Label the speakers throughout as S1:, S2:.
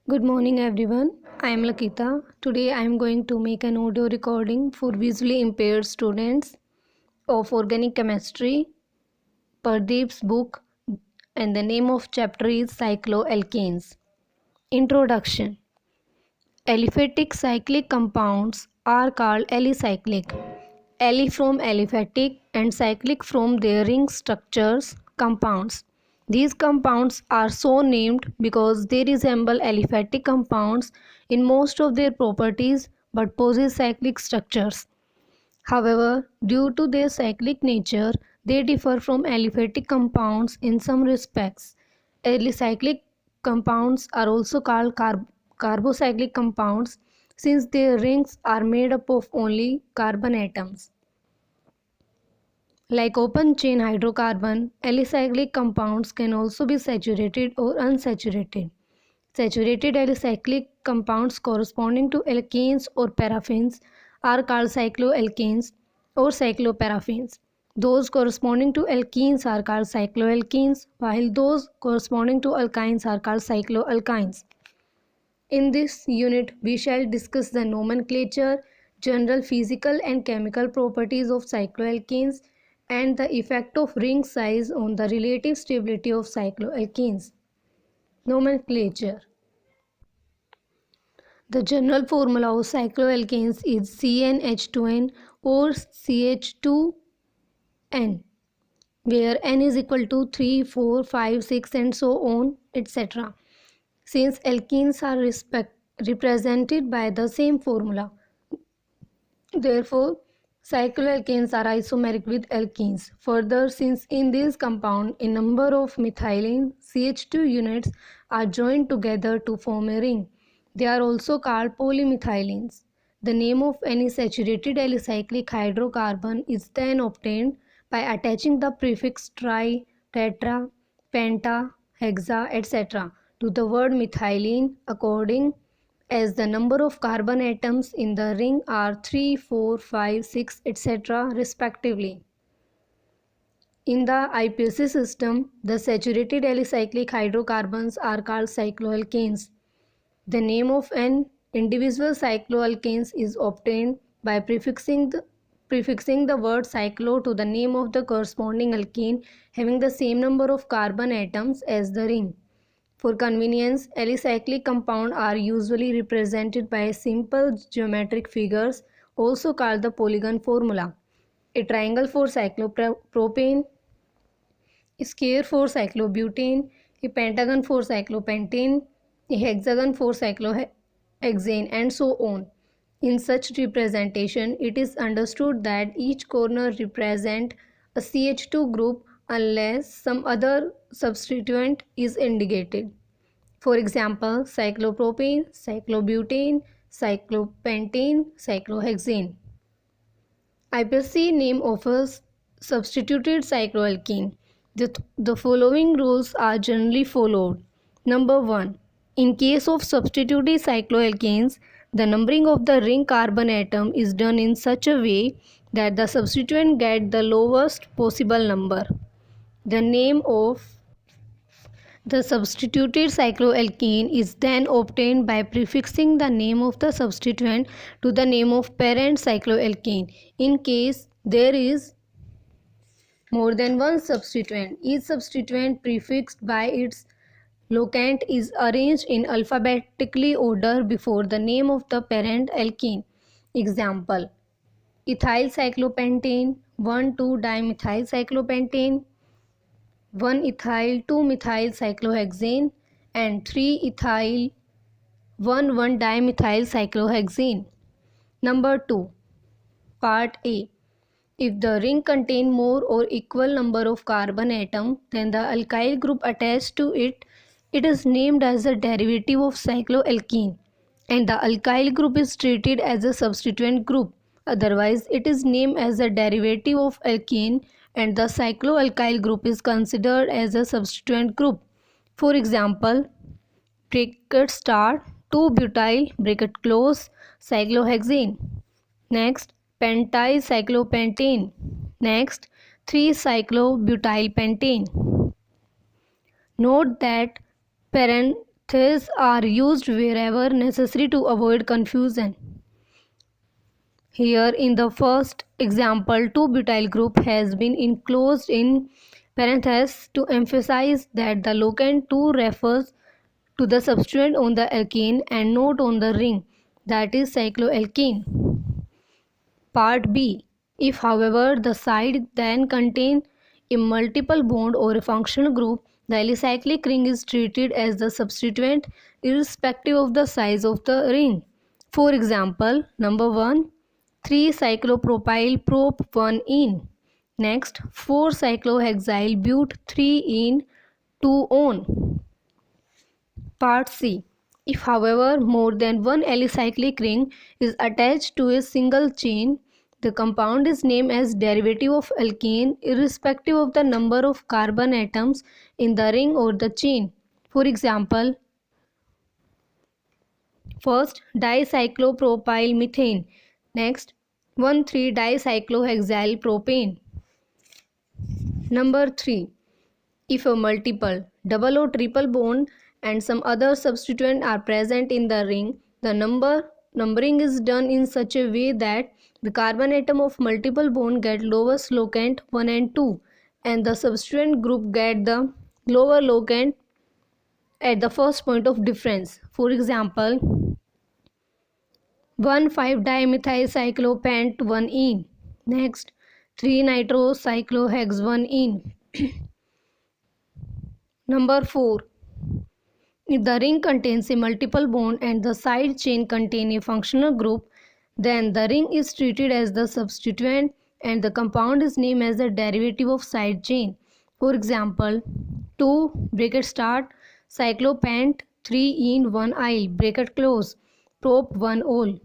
S1: Good morning everyone. I am Lakita. Today I am going to make an audio recording for visually impaired students of organic chemistry, Pardeep's book, and the name of chapter is cycloalkanes. Introduction. Aliphatic cyclic compounds are called alicyclic. Ali from aliphatic and cyclic from their ring structures compounds. These compounds are so named because they resemble aliphatic compounds in most of their properties but possess cyclic structures. However, due to their cyclic nature, they differ from aliphatic compounds in some respects. Alicyclic compounds are also called carbocyclic compounds since their rings are made up of only carbon atoms. Like open chain hydrocarbon, alicyclic compounds can also be saturated or unsaturated. Saturated alicyclic compounds corresponding to alkanes or paraffins are called cycloalkanes or cycloparaffins. Those corresponding to alkenes are called cycloalkenes, while those corresponding to alkynes are called cycloalkynes. In this unit, we shall discuss the nomenclature, general physical and chemical properties of cycloalkanes, and the effect of ring size on the relative stability of cycloalkanes. Nomenclature. The general formula of cycloalkanes is CnH2n or CH2n, where n is equal to 3, 4, 5, 6 and so on, etc. Since alkenes are represented by the same formula, therefore cycloalkanes are isomeric with alkenes. Further, since in this compound a number of methylene CH2 units are joined together to form a ring, they are also called polymethylenes. The name of any saturated alicyclic hydrocarbon is then obtained by attaching the prefix tri, tetra, penta, hexa, etc. to the word methylene according as the number of carbon atoms in the ring are 3, 4, 5, 6, etc. respectively. In the IPAC system, the saturated alicyclic hydrocarbons are called cycloalkanes. The name of an individual cycloalkanes is obtained by prefixing the word cyclo to the name of the corresponding alkane having the same number of carbon atoms as the ring. For convenience, alicyclic compounds are usually represented by simple geometric figures, also called the polygon formula. A triangle for cyclopropane, a square for cyclobutane, a pentagon for cyclopentane, a hexagon for cyclohexane, and so on. In such representation, it is understood that each corner represents a CH2 group unless some other substituent is indicated. For example, cyclopropane, cyclobutane, cyclopentane, cyclohexane. IPAC name offers substituted cycloalkene. The following rules are generally followed. Number 1. In case of substituted cycloalkanes, the numbering of the ring carbon atom is done in such a way that the substituent get the lowest possible number. The name of the substituted cycloalkane is then obtained by prefixing the name of the substituent to the name of parent cycloalkane. In case there is more than one substituent, each substituent prefixed by its locant is arranged in alphabetically order before the name of the parent alkene. Example: ethyl cyclopentane, 1,2-dimethyl cyclopentane, 1-ethyl 2-methyl cyclohexane, and 3-ethyl 1,1-dimethyl cyclohexane. Number 2. Part A. If the ring contains more or equal number of carbon atoms than the alkyl group attached to it, it is named as a derivative of cycloalkene, and the alkyl group is treated as a substituent group. Otherwise, it is named as a derivative of alkene and the cycloalkyl group is considered as a substituent group. For example, bracket start 2-butyl bracket close cyclohexane. Next, pentyl cyclopentane. Next, 3-cyclobutylpentane. Note that These are used wherever necessary to avoid confusion. Here in the first example, 2-butyl group has been enclosed in parentheses to emphasize that the locant 2 refers to the substituent on the alkane and not on the ring, that is cycloalkane. Part B. If, however, the side then contain a multiple bond or a functional group, the alicyclic ring is treated as the substituent irrespective of the size of the ring. For example, number 1, 3-cyclopropyl prop 1-ene. Next, 4-cyclohexyl but 3-ene 2-on. Part C. If, however, more than one alicyclic ring is attached to a single chain, the compound is named as derivative of alkane irrespective of the number of carbon atoms in the ring or the chain. For example, first dicyclopropyl methane, next 1,3-dicyclohexyl propane. Number 3. If a multiple, double or triple bond and some other substituent are present in the ring, the numbering is done in such a way that the carbon atom of multiple bond get lowest locant 1 and 2 and the substituent group get the lower locant at the first point of difference. For example, 1,5-dimethylcyclopent 1-ene. Next, 3-nitrocyclohex 1-ene. Number 4. If the ring contains a multiple bond and the side chain contain a functional group, then the ring is treated as the substituent and the compound is named as the derivative of side chain. For example, 2 bracket start cyclopent 3-ene 1-yle bracket close prop 1-ol.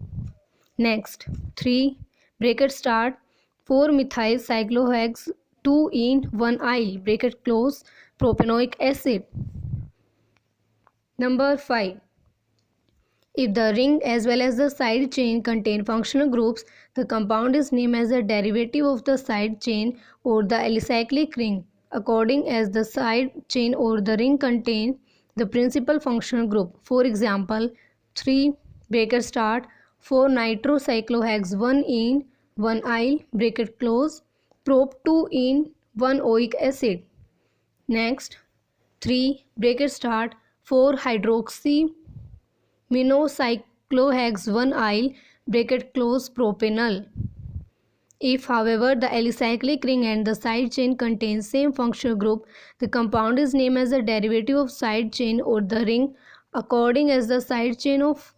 S1: Next, 3 bracket start 4-methyl cyclohex 2-ene 1-yle bracket close propanoic acid. Number 5. If the ring as well as the side chain contain functional groups, the compound is named as a derivative of the side chain or the alicyclic ring, according as the side chain or the ring contain the principal functional group. For example, 3 bracket start 4-nitrocyclohex 1-ene 1-yle bracket close prop 2-ene 1-oic acid. Next, 3 bracket start 4-hydroxy minocyclohex 1-yle bracket close propanol. If, however, the alicyclic ring and the side chain contain same functional group, the compound is named as a derivative of side chain or the ring, according as the side chain of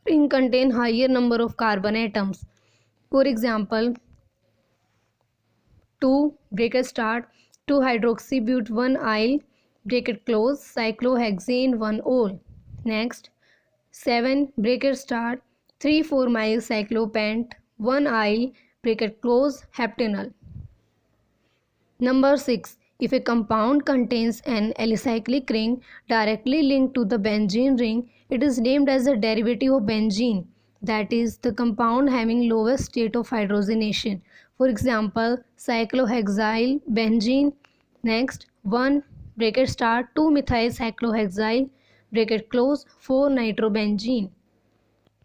S1: ring contain higher number of carbon atoms. For example, 2 bracket start 2-hydroxybut 1-yle bracket close cyclohexane 1-ol. Next, 7 bracket start 3,4-methyl cyclopent 1-yle bracket close heptanol. Number 6. If a compound contains an alicyclic ring directly linked to the benzene ring, it is named as a derivative of benzene, that is, the compound having lowest state of hydrogenation. For example, cyclohexyl benzene. Next, 1 bracket start 2-methyl cyclohexyl bracket close 4-nitrobenzene.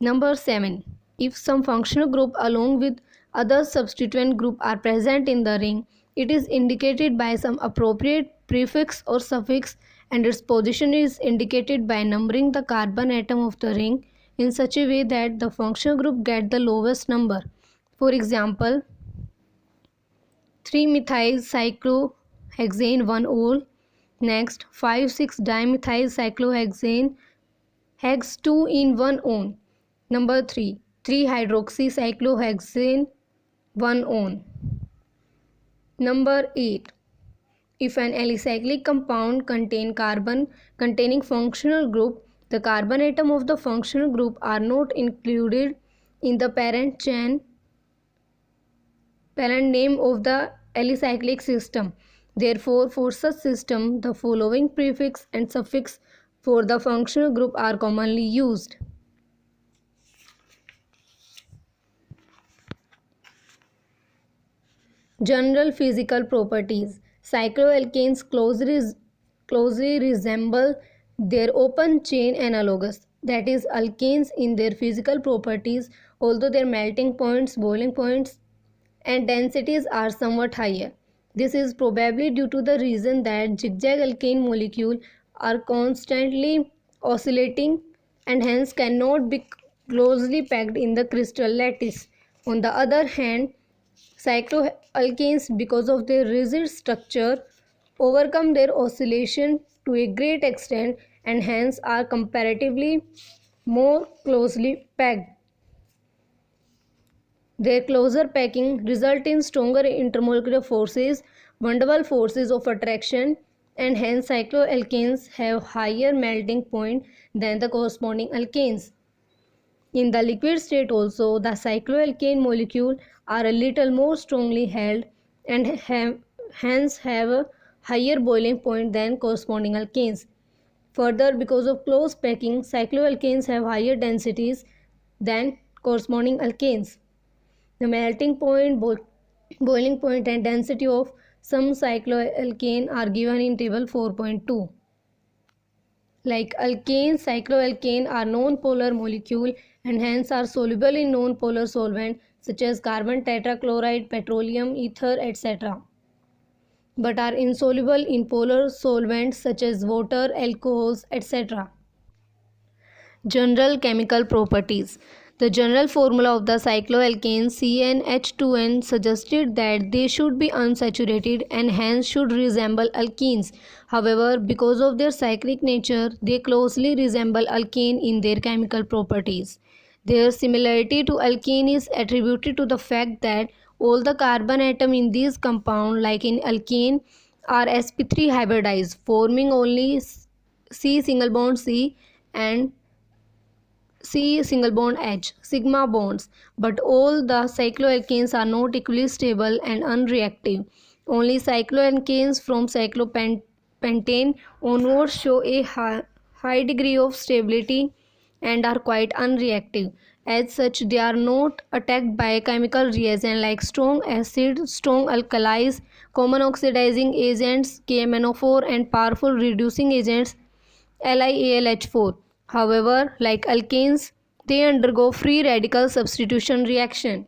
S1: Number 7. If some functional group along with other substituent group are present in the ring, it is indicated by some appropriate prefix or suffix and its position is indicated by numbering the carbon atom of the ring in such a way that the functional group get the lowest number. For example, 3-methyl cyclohexane 1-ol. Next, 5,6-dimethyl cyclohexane hex 2-ene 1-on. Number 3, 3-hydroxy cyclohexane 1-on. Number 8. If an alicyclic compound contain carbon containing functional group, the carbon atom of the functional group are not included in the parent name of the alicyclic system. Therefore, for such system, the following prefix and suffix for the functional group are commonly used. General physical properties. Cycloalkanes closely resemble Their open chain analogous, that is alkanes in their physical properties, although their melting points, boiling points and densities are somewhat higher. This is probably due to the reason that zigzag alkane molecules are constantly oscillating and hence cannot be closely packed in the crystal lattice. On the other hand, cycloalkanes, because of their rigid structure, overcome their oscillation to a great extent and hence are comparatively more closely packed. Their closer packing result in stronger intermolecular forces, van der Waals forces of attraction, and hence cycloalkanes have higher melting point than the corresponding alkanes. In the liquid state also, the cycloalkane molecules are a little more strongly held and hence have a higher boiling point than corresponding alkanes. Further, because of close packing, cycloalkanes have higher densities than corresponding alkanes. The melting point, boiling point and density of some cycloalkane are given in table 4.2. Like alkane, cycloalkane are non-polar molecule and hence are soluble in non-polar solvent such as carbon tetrachloride, petroleum, ether, etc. but are insoluble in polar solvents such as water, alcohols, etc. General chemical properties. The general formula of the cycloalkane CnH2n suggested that they should be unsaturated and hence should resemble alkenes. However, because of their cyclic nature, they closely resemble alkane in their chemical properties. Their similarity to alkane is attributed to the fact that all the carbon atom in these compounds, like in alkane, are sp3 hybridized, forming only C single bond C and C single bond H sigma bonds, but all the cycloalkanes are not equally stable and unreactive. Only cycloalkanes from cyclopentane onwards show a high degree of stability and are quite unreactive. As such, they are not attacked by chemical reagents like strong acid, strong alkalis, common oxidizing agents KMNO4 and powerful reducing agents LiAlH4. However, like alkanes, they undergo free radical substitution reaction.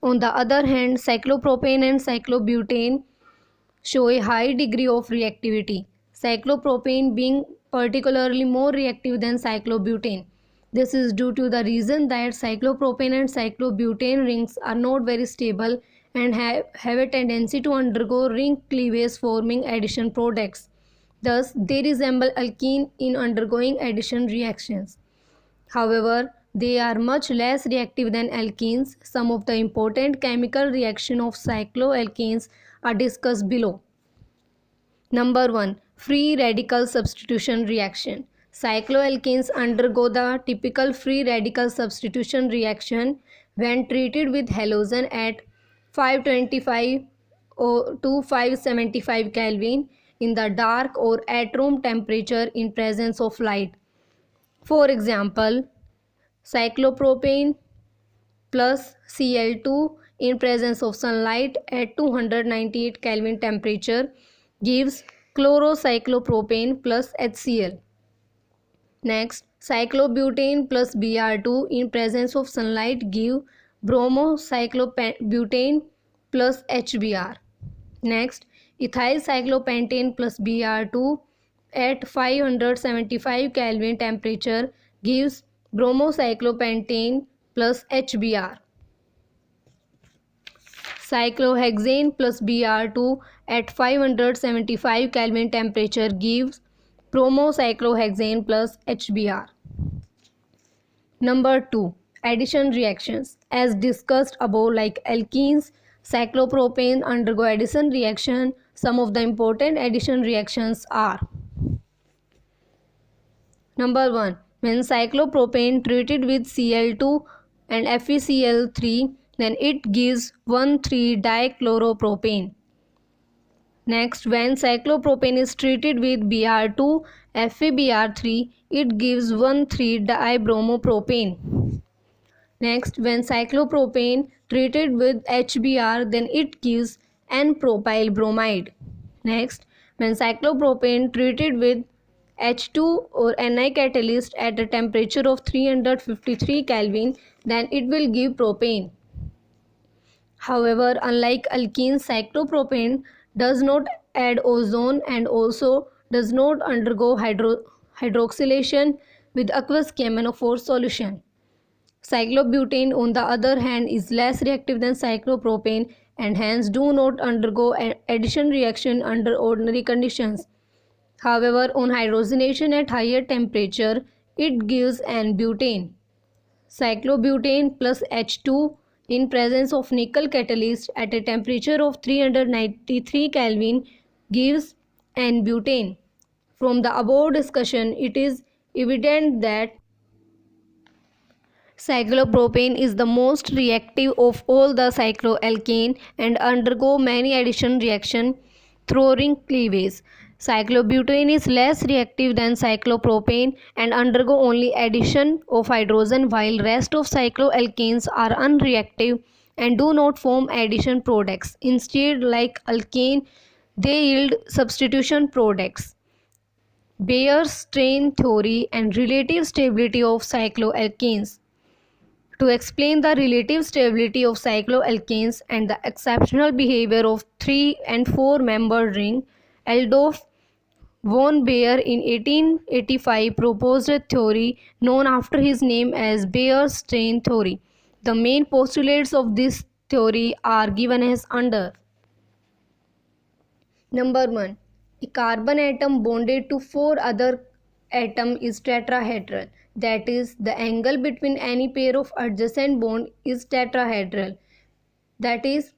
S1: On the other hand, cyclopropane and cyclobutane show a high degree of reactivity, cyclopropane being particularly more reactive than cyclobutane. This is due to the reason that cyclopropane and cyclobutane rings are not very stable and have a tendency to undergo ring cleavage forming addition products. Thus, they resemble alkene in undergoing addition reactions. However, they are much less reactive than alkenes. Some of the important chemical reactions of cycloalkanes are discussed below. Number 1. Free radical substitution reaction. Cycloalkanes undergo the typical free radical substitution reaction when treated with halogen at 525 to 575 Kelvin in the dark or at room temperature in presence of light. For example, cyclopropane plus Cl2 in presence of sunlight at 298 Kelvin temperature gives chlorocyclopropane plus HCl. Next, cyclobutane plus Br2 in presence of sunlight give bromocyclobutane plus HBr. Next, ethyl cyclopentane plus Br2 at 575 Kelvin temperature gives bromocyclopentane plus HBr. Cyclohexane plus Br2 at 575 Kelvin temperature gives bromocyclohexane plus HBr. Number 2. Addition reactions. As discussed above, like alkenes, cyclopropane undergo addition reaction. Some of the important addition reactions are: Number 1. When cyclopropane treated with Cl2 and FeCl3, then it gives 1,3-dichloropropane. Next, when cyclopropane is treated with Br2, FeBr3, it gives 1,3-dibromopropane. Next, when cyclopropane treated with HBr, then it gives N-propyl bromide. Next, when cyclopropane treated with H2 or Ni catalyst at a temperature of 353 Kelvin, then it will give propane. However, unlike alkenes, cyclopropane does not add ozone and also does not undergo hydroxylation with aqueous chemophore solution. Cyclobutane, on the other hand, is less reactive than cyclopropane and hence do not undergo addition reaction under ordinary conditions. However, on hydrogenation at higher temperature, it gives an butane. Cyclobutane plus H2 in presence of nickel catalyst at a temperature of 393 Kelvin gives N-butane. From the above discussion, it is evident that cyclopropane is the most reactive of all the cycloalkane and undergo many addition reaction through cleavage. Cyclobutane is less reactive than cyclopropane and undergo only addition of hydrogen, while rest of cycloalkanes are unreactive and do not form addition products. Instead, like alkane, they yield substitution products. Bayer's strain theory and relative stability of cycloalkanes. To explain the relative stability of cycloalkanes and the exceptional behavior of 3 and 4 membered ring, Adolf von Baer in 1885 proposed a theory known after his name as Bayer's strain theory. The main postulates of this theory are given as under. Number 1. A carbon atom bonded to 4 other atoms is tetrahedral. That is, the angle between any pair of adjacent bonds is tetrahedral. That is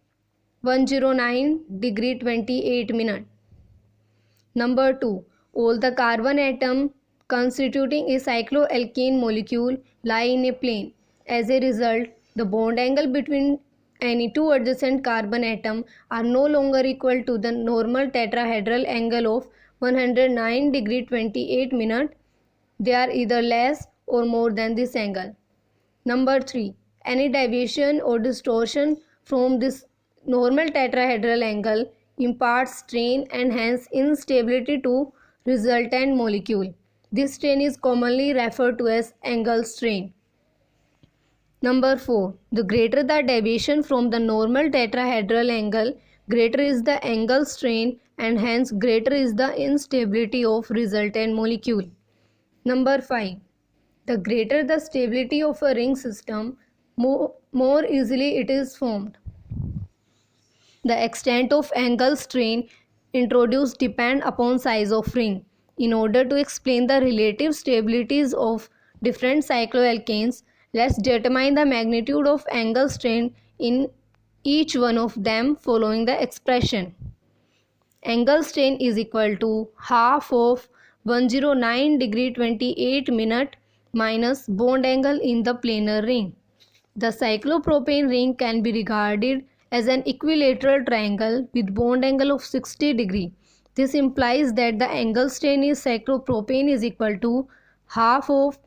S1: 109 degree 28 minute. Number 2. All the carbon atoms constituting a cycloalkane molecule lie in a plane. As a result, the bond angle between any two adjacent carbon atoms are no longer equal to the normal tetrahedral angle of 109 degree 28 minute. They are either less or more than this angle. Number 3. Any deviation or distortion from this normal tetrahedral angle imparts strain and hence instability to resultant molecule. This strain is commonly referred to as angle strain. Number 4. The greater the deviation from the normal tetrahedral angle, greater is the angle strain and hence greater is the instability of resultant molecule. Number 5. The greater the stability of a ring system, more easily it is formed. The extent of angle strain introduced depend upon size of ring. In order to explain the relative stabilities of different cycloalkanes, let's determine the magnitude of angle strain in each one of them following the expression. Angle strain is equal to half of 109 degree 28 minute minus bond angle in the planar ring. The cyclopropane ring can be regarded as an equilateral triangle with bond angle of 60 degree. This implies that the angle strain in cyclopropane is equal to half of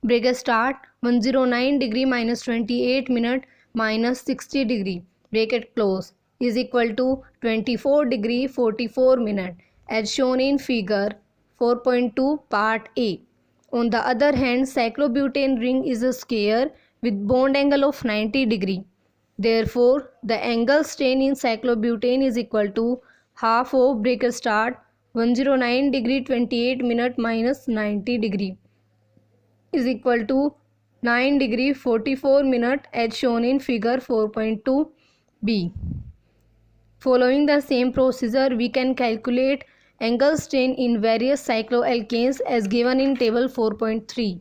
S1: bracket start 109 degree minus 28 minute minus 60 degree bracket close is equal to 24 degree 44 minute as shown in figure 4.2 part A. On the other hand, cyclobutane ring is a square with bond angle of 90 degree. Therefore, the angle strain in cyclobutane is equal to half of bracket start 109 degree 28 minute minus 90 degree is equal to 9 degree 44 minute as shown in figure 4.2b. Following the same procedure, we can calculate angle strain in various cycloalkanes as given in table 4.3.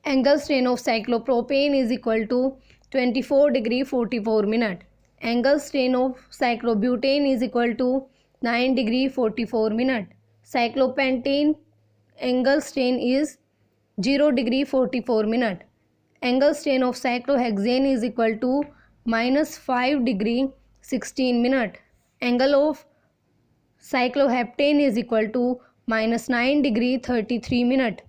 S1: Angle strain of cyclopropane is equal to 24 degree 44 minute. Angle strain of cyclobutane is equal to 9 degree 44 minute. Cyclopentane angle strain is 0 degree 44 minute. Angle strain of cyclohexane is equal to minus 5 degree 16 minute. Angle of cycloheptane is equal to minus 9 degree 33 minute.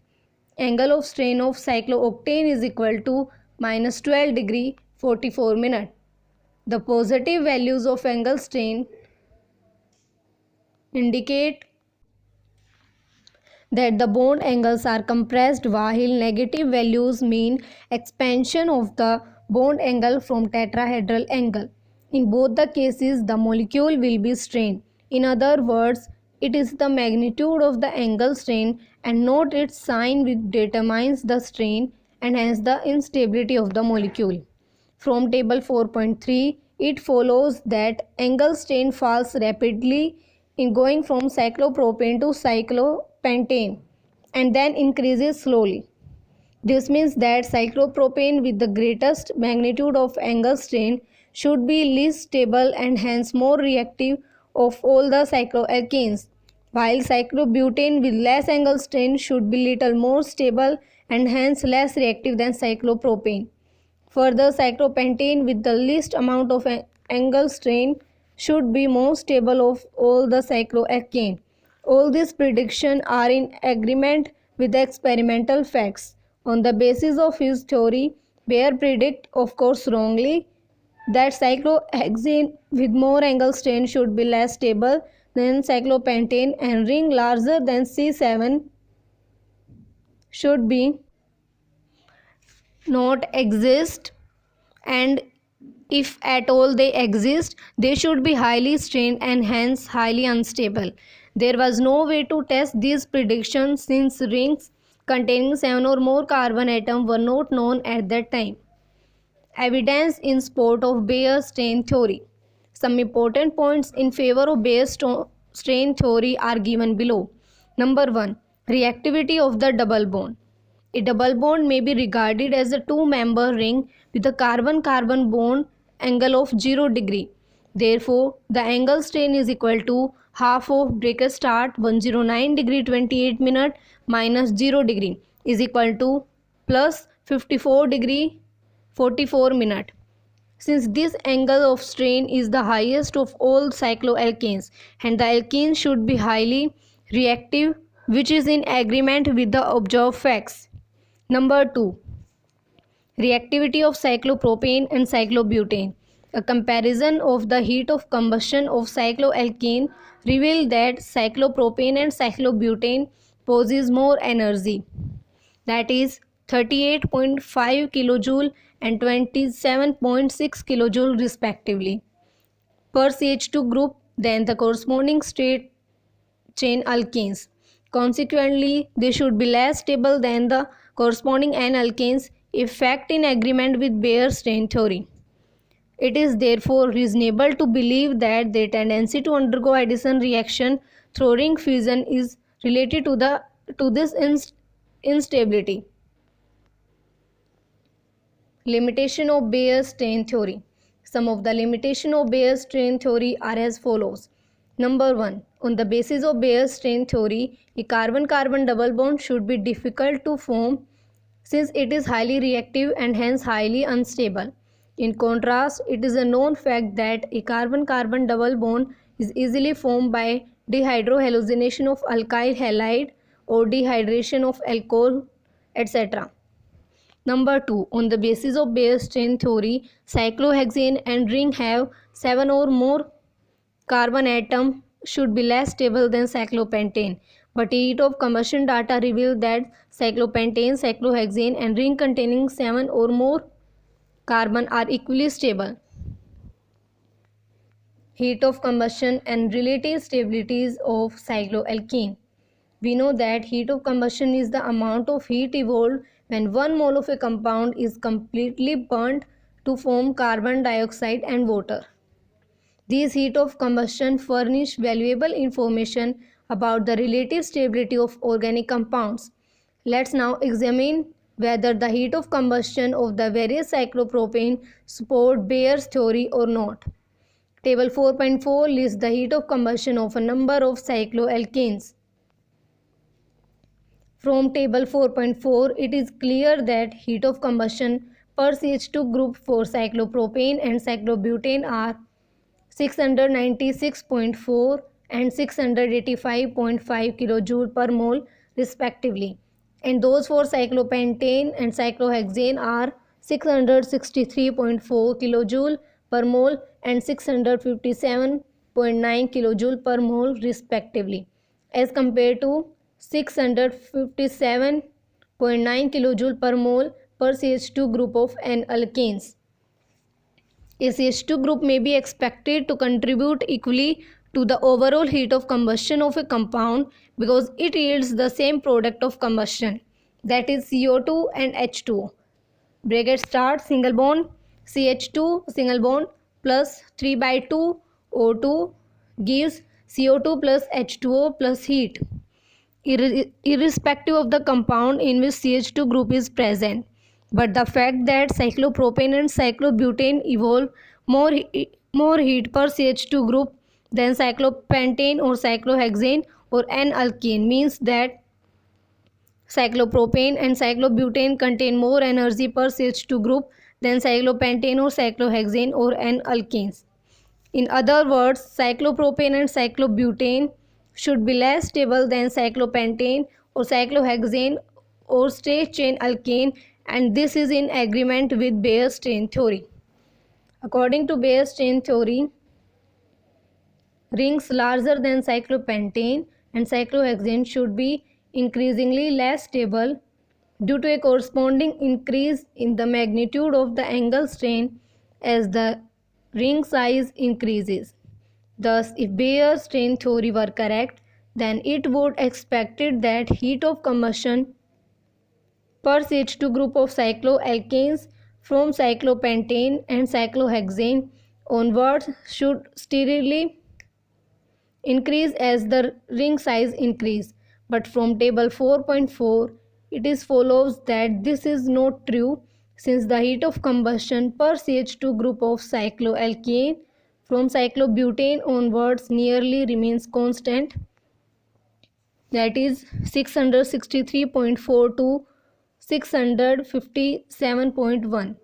S1: Angle of strain of cyclooctane is equal to minus 12 degree 44 minute. The positive values of angle strain indicate that the bond angles are compressed, while negative values mean expansion of the bond angle from tetrahedral angle. In both the cases, the molecule will be strained. In other words, it is the magnitude of the angle strain and not its sign which determines the strain and hence the instability of the molecule. From table 4.3, it follows that angle strain falls rapidly in going from cyclopropane to cyclopentane and then increases slowly. This means that cyclopropane with the greatest magnitude of angle strain should be least stable and hence more reactive of all the cycloalkanes, while cyclobutane with less angle strain should be little more stable and hence less reactive than cyclopropane. Further, cyclopentane with the least amount of angle strain should be most stable of all the cycloalkane. All these predictions are in agreement with the experimental facts. On the basis of his theory, Bayer predict, of course wrongly, that cyclohexane with more angle strain should be less stable than cyclopentane and ring larger than C7 should be not exist, and if at all they exist, they should be highly strained and hence highly unstable. There was no way to test these predictions since rings containing 7 or more carbon atoms were not known at that time. Evidence in support of Bayer's strain theory. Some important points in favor of Bayer's strain theory are given below. Number 1. Reactivity of the double bond. A double bond may be regarded as a two-member ring with a carbon-carbon bond angle of 0 degree. Therefore, the angle strain is equal to half of bracket start 109 degree 28 minute minus 0 degree is equal to plus 54 degree 44 minute. Since this angle of strain is the highest of all cycloalkanes and the alkenes should be highly reactive, which is in agreement with the observed facts. Number 2. Reactivity of cyclopropane and cyclobutane. A comparison of the heat of combustion of cycloalkane revealed that cyclopropane and cyclobutane possess more energy, that is 38.5 kJ and 27.6 kJ respectively per CH2 group than the corresponding straight chain alkanes. Consequently, they should be less stable than the corresponding N-alkanes, a fact in agreement with Bayer's strain theory. It is therefore reasonable to believe that their tendency to undergo addition reaction through ring fusion is related to this instability. Limitation of Bayer's strain theory. Some of the limitations of Bayer's strain theory are as follows. Number 1. On the basis of Bayer's strain theory, a carbon-carbon double bond should be difficult to form since it is highly reactive and hence highly unstable. In contrast, it is a known fact that a carbon-carbon double bond is easily formed by dehydrohallucination of alkyl halide or dehydration of alcohol, etc. Number 2. On the basis of Bayer's strain theory, cyclohexane and ring have 7 or more carbon atom should be less stable than cyclopentane, but heat of combustion data reveal that cyclopentane, cyclohexane and ring containing 7 or more carbon are equally stable. Heat of combustion and relative stabilities of cycloalkene. We know that heat of combustion is the amount of heat evolved when 1 mole of a compound is completely burnt to form carbon dioxide and water. These heat of combustion furnish valuable information about the relative stability of organic compounds. Let's now examine whether the heat of combustion of the various cyclopropane support Bayer's theory or not. Table 4.4 lists the heat of combustion of a number of cycloalkanes. From table 4.4, it is clear that heat of combustion per CH2 group for cyclopropane and cyclobutane are 696.4 and 685.5 kJ per mole respectively, and those for cyclopentane and cyclohexane are 663.4 kJ per mole and 657 0.9 kilojoule per mole respectively, as compared to 657.9 kilojoule per mole per CH2 group of N alkanes. A CH2 group may be expected to contribute equally to the overall heat of combustion of a compound because it yields the same product of combustion, that is CO2 and H2O. Bracket start, single bond CH2 single bond plus 3/2 O2 gives CO2 plus H2O plus heat, irrespective of the compound in which CH2 group is present. But the fact that cyclopropane and cyclobutane evolve more heat per CH2 group than cyclopentane or cyclohexane or N-alkane means that cyclopropane and cyclobutane contain more energy per CH2 group than cyclopentane or cyclohexane or N-alkanes. In other words, cyclopropane and cyclobutane should be less stable than cyclopentane or cyclohexane or straight chain alkane, and this is in agreement with Bayer's chain theory. According to Bayer's chain theory, rings larger than cyclopentane and cyclohexane should be increasingly less stable due to a corresponding increase in the magnitude of the angle strain as the ring size increases. Thus, if Bayer's strain theory were correct, then it would expected that heat of combustion per CH2 group of cycloalkanes from cyclopentane and cyclohexane onwards should steadily increase as the ring size increase. But from table 4.4 it is follows that this is not true, since the heat of combustion per CH2 group of cycloalkane from cyclobutane onwards nearly remains constant, that is 663.4 to 657.1,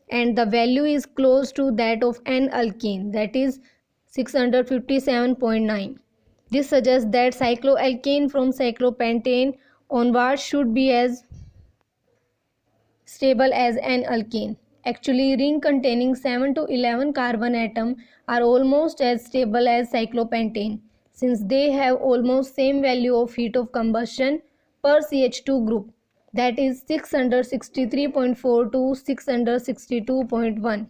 S1: and the value is close to that of N-alkane, that is 657.9. This suggests that cycloalkane from cyclopentane onwards should be as stable as N-alkane. Actually, ring containing 7 to 11 carbon atom are almost as stable as cyclopentane, since they have almost same value of heat of combustion per CH2 group, that is 663.4 to 662.1.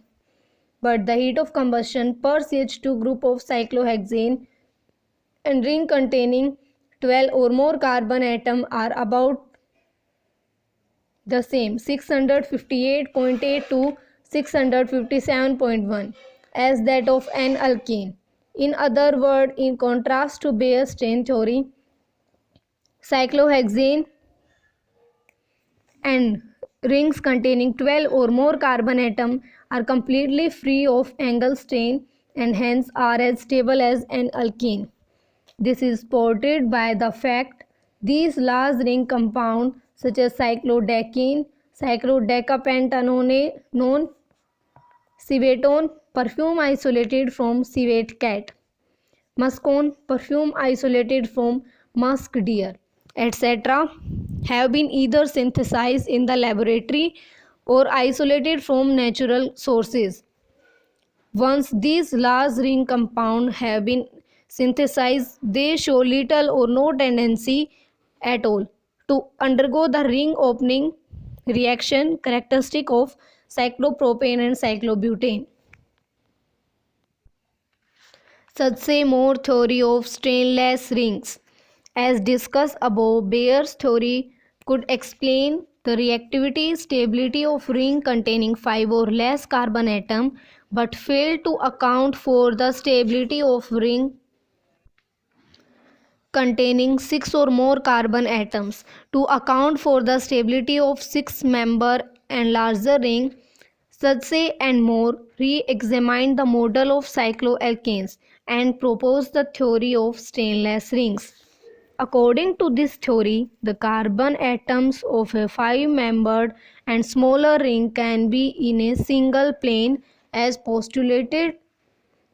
S1: But the heat of combustion per CH2 group of cyclohexane and ring containing 12 or more carbon atom are about the same, 658.8 to 657.1, as that of N-alkane. In other words, in contrast to Bayer's chain theory, cyclohexane and rings containing 12 or more carbon atom are completely free of angle strain and hence are as stable as N-alkane. This is supported by the fact these large ring compounds such as cyclodecane, cyclodecapentanone, civetone, perfume isolated from civet cat, muscone, perfume isolated from musk deer, etc., have been either synthesized in the laboratory or isolated from natural sources. Once these large ring compounds have been synthesized, they show little or no tendency at all to undergo the ring opening reaction characteristic of cyclopropane and cyclobutane. Such say more theory of stainless rings. As discussed above, Bayer's theory could explain the reactivity stability of ring containing 5 or less carbon atom, but failed to account for the stability of ring containing 6 or more carbon atoms. To account for the stability of 6-member and larger ring, Sudsey and Moore re-examined the model of cycloalkanes and proposed the theory of stainless rings. According to this theory, the carbon atoms of a 5-membered and smaller ring can be in a single plane as postulated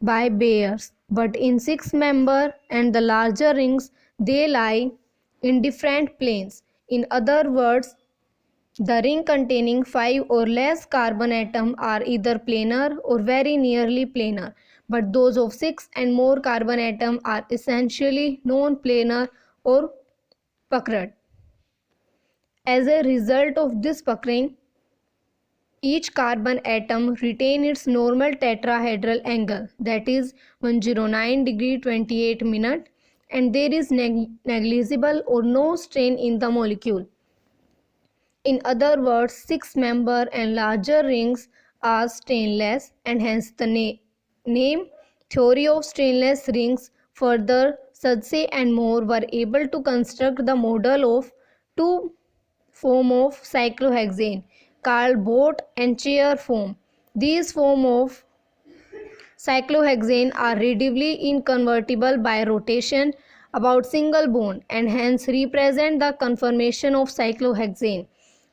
S1: by Bayer, but in 6-member and the larger rings they lie in different planes. In other words, the ring containing 5 or less carbon atom are either planar or very nearly planar, but those of 6 and more carbon atoms are essentially non-planar or puckered. As a result of this puckering, each carbon atom retains its normal tetrahedral angle, that is 109 degree 28 minute, and there is negligible or no strain in the molecule. In other words, 6-member and larger rings are strainless, and hence the name theory of strainless rings. Further, Sudsey and Moore were able to construct the model of two form of cyclohexane called boat and chair form. These form of cyclohexane are readily inconvertible by rotation about single bond and hence represent the conformation of cyclohexane.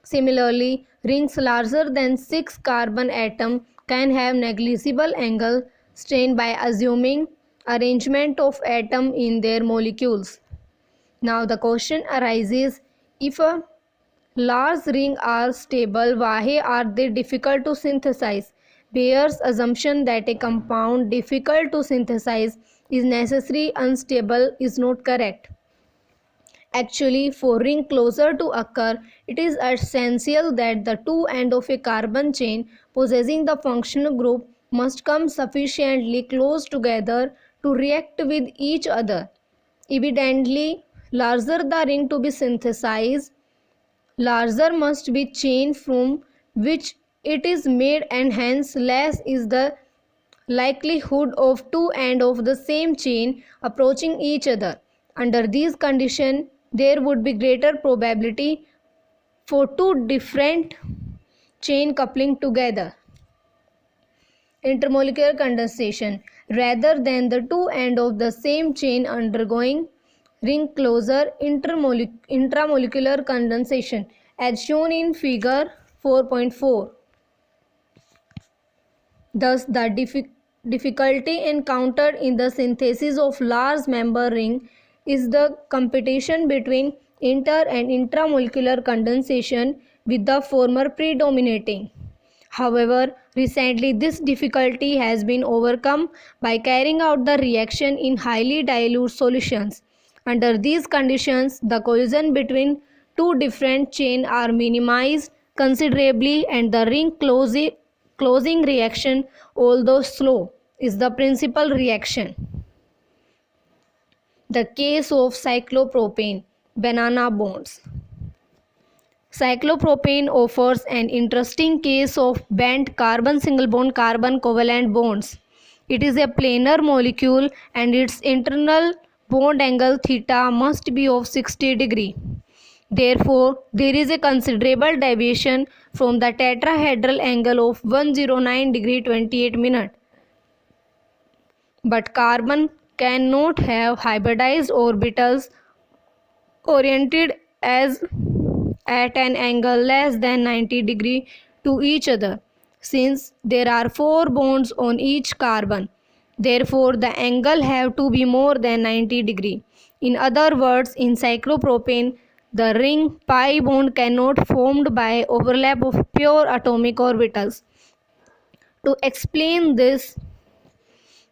S1: Similarly, rings larger than 6 carbon atom can have negligible angle strain by assuming arrangement of atom in their molecules. Now the question arises, if a large rings are stable, why are they difficult to synthesize? Bayer's assumption that a compound difficult to synthesize is necessarily unstable is not correct. Actually, for ring closure to occur, it is essential that the two ends of a carbon chain possessing the functional group must come sufficiently close together to react with each other. Evidently, larger the ring to be synthesized, larger must be chain from which it is made, and hence less is the likelihood of two ends of the same chain approaching each other. Under these conditions, there would be greater probability for two different chain coupling together, intermolecular condensation, rather than the two ends of the same chain undergoing ring closure, intramolecular condensation, as shown in figure 4.4. Thus, the difficulty encountered in the synthesis of large member ring is the competition between inter and intramolecular condensation, with the former predominating. However, recently this difficulty has been overcome by carrying out the reaction in highly dilute solutions. Under these conditions, the collision between two different chains are minimized considerably, and the ring closing reaction, although slow, is the principal reaction. The case of cyclopropane, banana bonds. Cyclopropane offers an interesting case of bent carbon single bond carbon covalent bonds. It is a planar molecule and its internal bond angle theta must be of 60 degree. Therefore, there is a considerable deviation from the tetrahedral angle of 109 degree 28 minute. But carbon cannot have hybridized orbitals oriented as at an angle less than 90 degree to each other, since there are 4 bonds on each carbon. Therefore, the angle have to be more than 90 degree. In other words, in cyclopropane, the ring pi bond cannot formed by overlap of pure atomic orbitals. To explain this,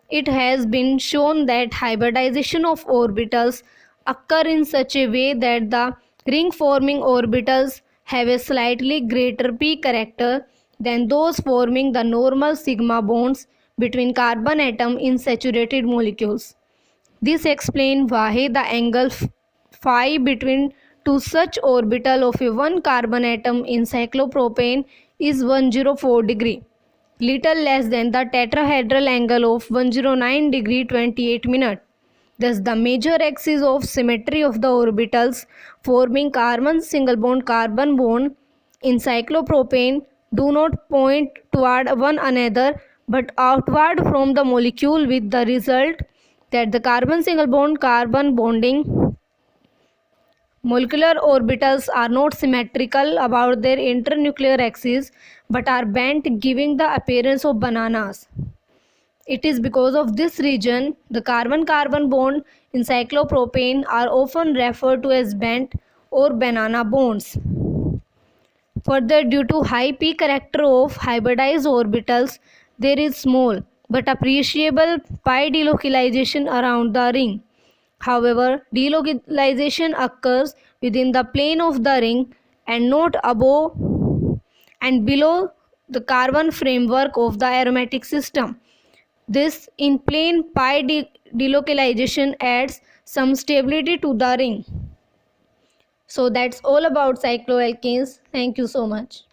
S1: it has been shown that hybridization of orbitals occur in such a way that the ring-forming orbitals have a slightly greater p character than those forming the normal sigma bonds between carbon atoms in saturated molecules. This explains why the angle phi between two such orbital of a one carbon atom in cyclopropane is 104 degree, little less than the tetrahedral angle of 109 degree 28 minute. Thus, the major axis of symmetry of the orbitals forming carbon single bond carbon bond in cyclopropane do not point toward one another but outward from the molecule, with the result that the carbon single bond carbon bonding molecular orbitals are not symmetrical about their internuclear axes but are bent, giving the appearance of bananas. It is because of this reason the carbon-carbon bond in cyclopropane are often referred to as bent or banana bonds. Further, due to high p character of hybridized orbitals, there is small but appreciable pi delocalization around the ring. However, delocalization occurs within the plane of the ring and not above and below the carbon framework of the aromatic system. This in plane pi delocalization adds some stability to the ring. So that's all about cycloalkanes. Thank you so much.